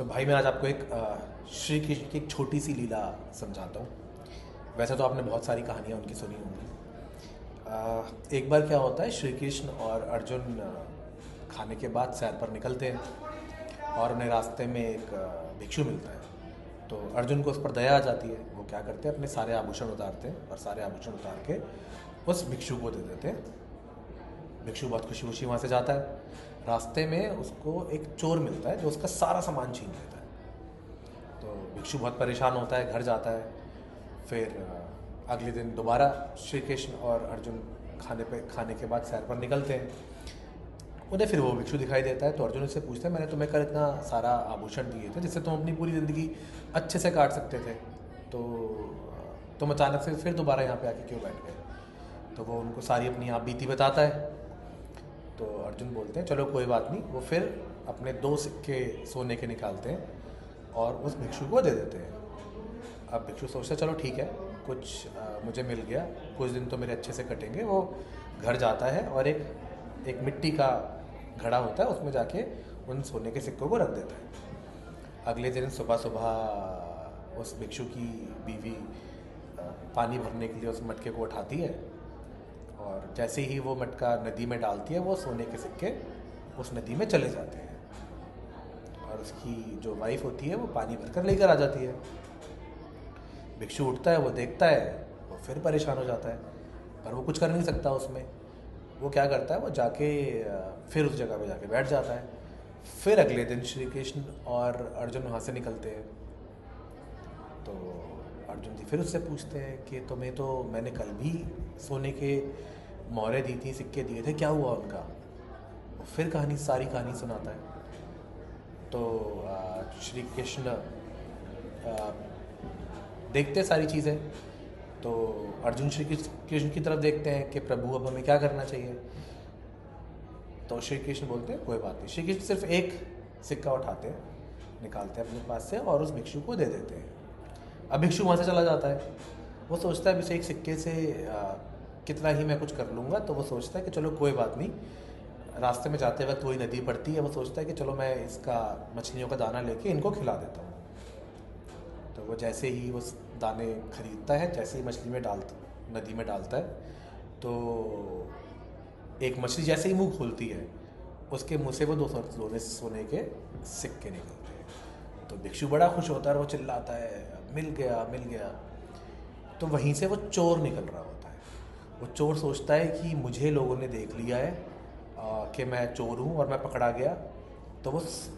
तो भाई मैं आज आपको एक श्री कृष्ण की एक छोटी सी लीला समझाता हूँ। वैसे तो आपने बहुत सारी कहानियाँ उनकी सुनी होंगी। एक बार क्या होता है, श्री कृष्ण और अर्जुन खाने के बाद सैर पर निकलते हैं और उन्हें रास्ते में एक भिक्षु मिलता है। तो अर्जुन को उस पर दया आ जाती है। वो क्या करते हैं, अपने सारे आभूषण उतारते हैं और सारे आभूषण उतार के उस भिक्षु को दे देते हैं। भिक्षु बहुत खुशी खुशी वहाँ से जाता है। रास्ते में उसको एक चोर मिलता है जो उसका सारा सामान छीन लेता है। तो भिक्षु बहुत परेशान होता है, घर जाता है। फिर अगले दिन दोबारा श्री कृष्ण और अर्जुन खाने के बाद सैर पर निकलते हैं। उन्हें फिर वो भिक्षु दिखाई देता है। तो अर्जुन उससे पूछते हैं, मैंने तुम्हें कल इतना सारा आभूषण दिए थे जिससे तुम अपनी पूरी ज़िंदगी अच्छे से काट सकते थे, तो तुम अचानक से फिर दोबारा यहाँ पे आके क्यों बैठ गए? तो वो उनको सारी अपनी आप बीती बताता है। तो अर्जुन बोलते हैं, चलो कोई बात नहीं। वो फिर अपने 2 सिक्के सोने के निकालते हैं और उस भिक्षु को दे देते हैं। अब भिक्षु सोचता है, चलो ठीक है, कुछ मुझे मिल गया, कुछ दिन तो मेरे अच्छे से कटेंगे। वो घर जाता है और एक मिट्टी का घड़ा होता है, उसमें जाके उन सोने के सिक्कों को रख देता है। अगले दिन सुबह सुबह उस भिक्षु की बीवी पानी भरने के लिए उस मटके को उठाती है और जैसे ही वो मटका नदी में डालती है, वो सोने के सिक्के उस नदी में चले जाते हैं और उसकी जो वाइफ होती है वो पानी भरकर लेकर आ जाती है। भिक्षु उठता है, वो देखता है, वो फिर परेशान हो जाता है, पर वो कुछ कर नहीं सकता उसमें। वो क्या करता है, वो जाके फिर उस जगह पे जाके बैठ जाता है। फिर अगले दिन श्री कृष्ण और अर्जुन वहाँ से निकलते हैं। तो अर्जुन जी फिर उससे पूछते हैं कि तुम्हें तो मैंने कल भी सोने के मोहरें दी थी, सिक्के दिए थे, क्या हुआ उनका? वो फिर सारी कहानी सुनाता है। तो श्री कृष्ण देखते सारी चीज़ें। तो अर्जुन श्री कृष्ण की तरफ देखते हैं कि प्रभु अब हमें क्या करना चाहिए। तो श्री कृष्ण बोलते हैं, कोई बात नहीं। श्री कृष्ण सिर्फ एक सिक्का उठाते हैं, निकालते हैं अपने पास से और उस भिक्षु को दे देते हैं। अब भिक्षु वहाँ से चला जाता है। वो सोचता है इस एक सिक्के से कितना ही मैं कुछ कर लूँगा। तो वो सोचता है कि चलो कोई बात नहीं। रास्ते में जाते वक्त वही नदी पड़ती है। वो सोचता है कि चलो मैं इसका मछलियों का दाना लेके इनको खिला देता हूँ। तो वो जैसे ही उस दाने खरीदता है, जैसे ही नदी में डालता है, तो एक मछली जैसे ही मुंह खोलती है, उसके मुंह से वो 2 सोने के सिक्के निकलते हैं। तो भिक्षु बड़ा खुश होता है और वो चिल्लाता है, मिल गया मिल गया। तो वहीं से वो चोर निकल रहा होता है। वो चोर सोचता है कि मुझे लोगों ने देख लिया है कि मैं चोर हूँ और मैं पकड़ा गया। तो वो